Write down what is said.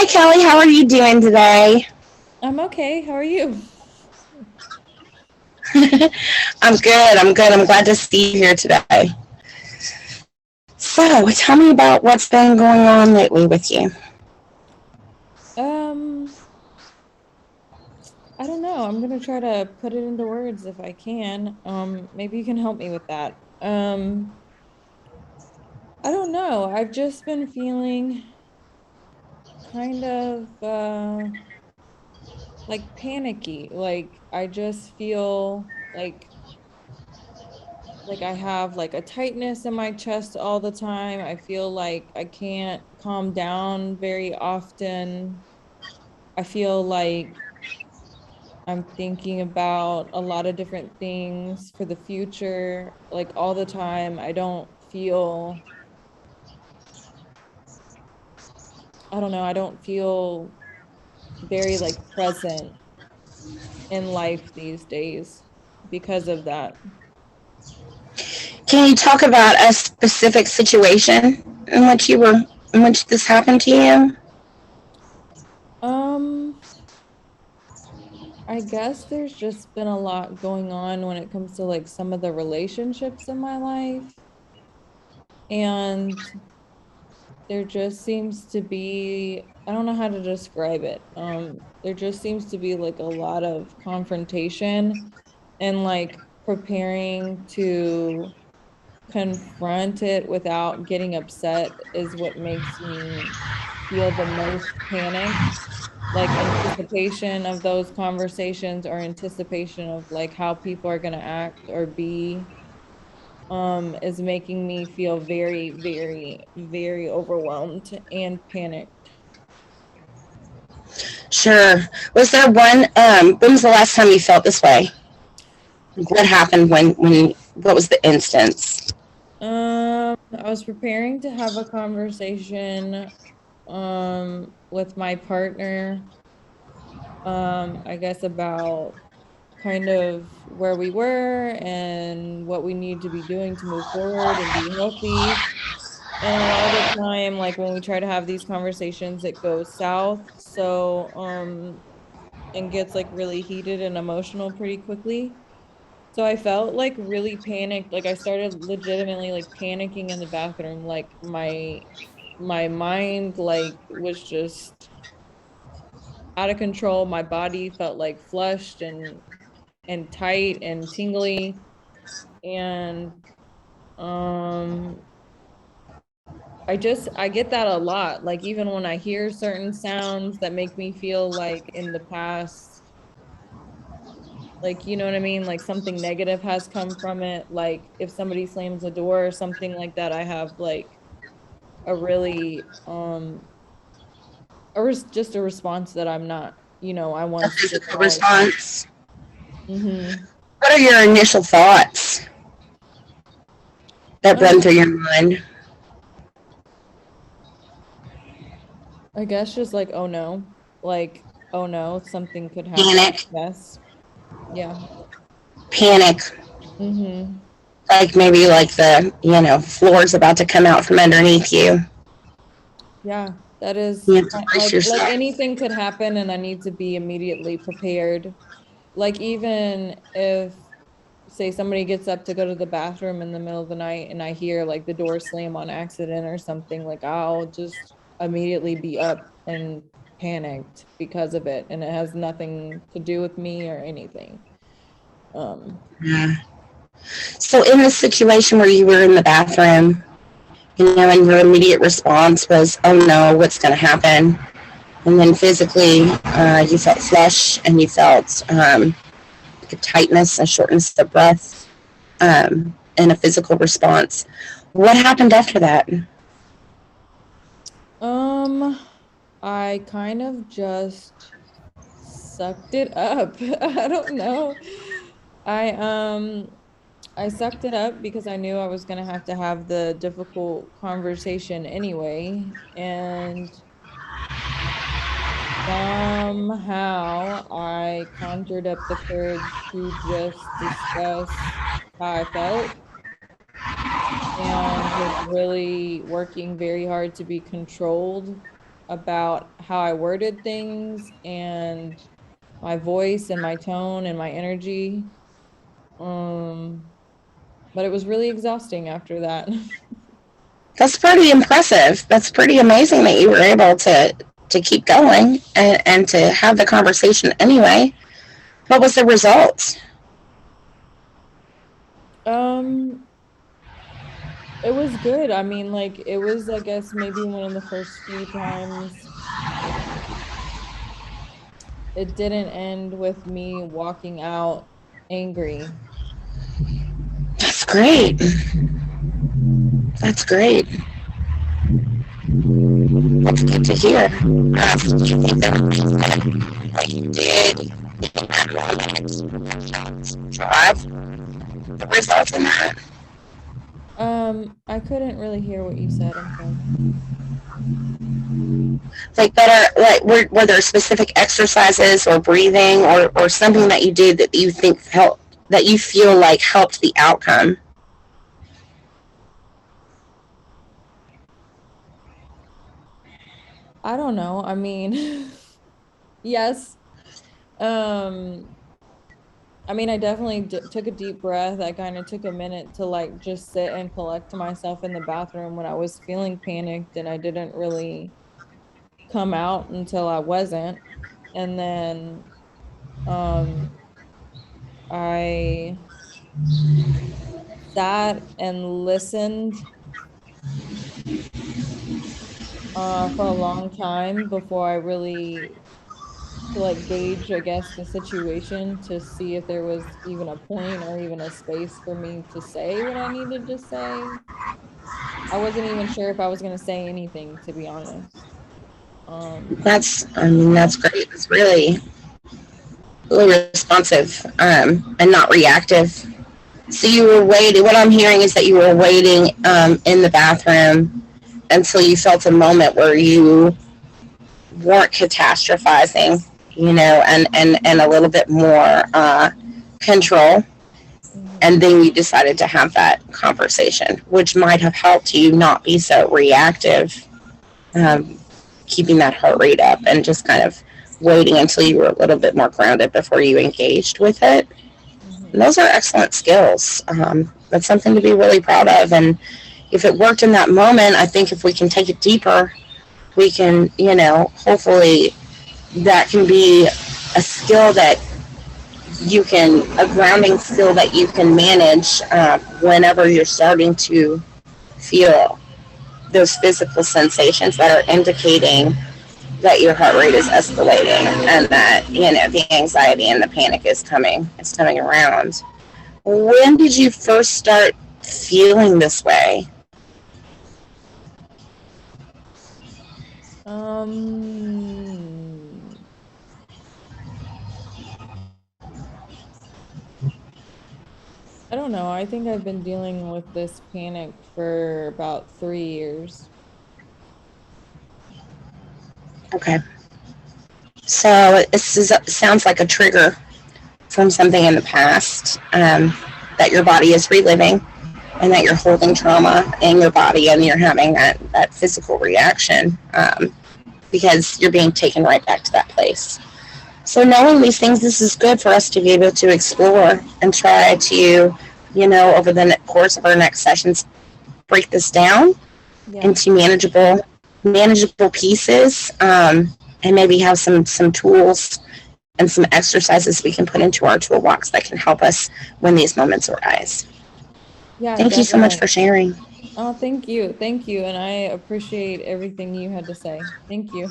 Hi, Kelly. How are you doing today? I'm okay. How are you? I'm good. I'm good. I'm glad to see you here today. So, tell me about what's been going on lately with you. Um, I don't know. I'm gonna try to put it into words if I can. Maybe you can help me with that. I don't know. I've just been feeling kind of like panicky. Like I just feel like I have like a tightness in my chest all the time. I feel like I can't calm down very often. I feel like I'm thinking about a lot of different things for the future, like all the time. I don't know, I don't feel very like present in life these days because of that. Can you talk about a specific situation in which this happened to you? Um, I guess there's just been a lot going on when it comes to like some of the relationships in my life. And there just seems to be, I don't know how to describe it. There just seems to be like a lot of confrontation and like preparing to confront it without getting upset is what makes me feel the most panicked. Like anticipation of those conversations or anticipation of like how people are going to act or be is making me feel very, very, very overwhelmed and panicked. Sure. Was there when was the last time you felt this way? What happened what was the instance? I was preparing to have a conversation with my partner, I guess about kind of where we were and what we need to be doing to move forward and be healthy. And a lot of the time, like when we try to have these conversations, it goes south. And gets like really heated and emotional pretty quickly. So I felt like really panicked. Like I started legitimately like panicking in the bathroom. Like my mind like was just out of control. My body felt like flushed and tight and tingly. And um I get that a lot. Like even when I hear certain sounds that make me feel like in the past, like you know what I mean, like something negative has come from it. Like if somebody slams a door or something like that, I have like a really or just a response that I'm not, I A want to physical survive. response? Mm-hmm. What are your initial thoughts that run Um, through your mind? I guess just like, like, oh no, something could happen. Panic, Yes. Yeah. panic, Mm-hmm. like maybe like the floor's about to come out from underneath you. Yeah, that is You have to brace like yourself. anything could happen and I need to be immediately prepared. Like even if say somebody gets up to go to the bathroom in the middle of the night and I hear like the door slam on accident or something, like I'll just immediately be up and panicked because of it. And it has nothing to do with me or anything. Um, Yeah. So in this situation where you were in the bathroom, and your immediate response was, "Oh no, what's going to happen?" And then physically, you felt flush and you felt like a tightness, a shortness of breath, and a physical response. What happened after that? um, I kind of just sucked it up. I don't know. I um I sucked it up because I knew I was going to have the difficult conversation anyway. And somehow I conjured up the courage to just discuss how I felt and was really working very hard to be controlled. about how I worded things and my voice and my tone and my energy. But it was really exhausting after that. That's pretty impressive. That's pretty amazing that you were able to keep going and to have the conversation anyway. What was the result? It was good. I mean, like it was, I guess, maybe one of the first few times it didn't end with me walking out angry. That's great. That's great. That's good to hear. Did you think there was something that you did in that moment drive the results in that? I couldn't really hear what you said. Like better, like were there specific exercises or breathing or something that you did that you think helped, that you feel like helped the outcome? I don't know. I mean, yes. Um, I mean, I definitely took a deep breath. I kind of took a minute to like just sit and collect myself in the bathroom when I was feeling panicked and I didn't really come out until I wasn't. And then um I sat and listened for a long time before I really to like gauge, I guess, the situation to see if there was even a point or even a space for me to say what I needed to say. I wasn't even sure if I was going to say anything, to be honest. I mean, that's great. It's really responsive, and not reactive. So you were waiting. What I'm hearing is that you were waiting in the bathroom until you felt a moment where you weren't catastrophizing, and a little bit more control. And then you decided to have that conversation, which might have helped you not be so reactive, keeping that heart rate up and just kind of waiting until you were a little bit more grounded before you engaged with it. And those are excellent skills. That's something to be really proud of. And if it worked in that moment, I think if we can take it deeper, we can, hopefully that can be a skill that a grounding skill that you can manage whenever you're starting to feel those physical sensations that are indicating that your heart rate is escalating and that, the anxiety and the panic is coming around. When did you first start feeling this way? I don't know. I think I've been dealing with this panic for about 3 years. Okay. So sounds like a trigger from something in the past, that your body is reliving, and that you're holding trauma in your body and you're having that physical reaction, because you're being taken right back to that place. So knowing these things, this is good for us to be able to explore and try to, over the course of our next sessions, break this down into manageable pieces, and maybe have some tools and some exercises we can put into our toolbox that can help us when these moments arise. Yeah, thank you so much for sharing. Oh, thank you. And I appreciate everything you had to say. Thank you.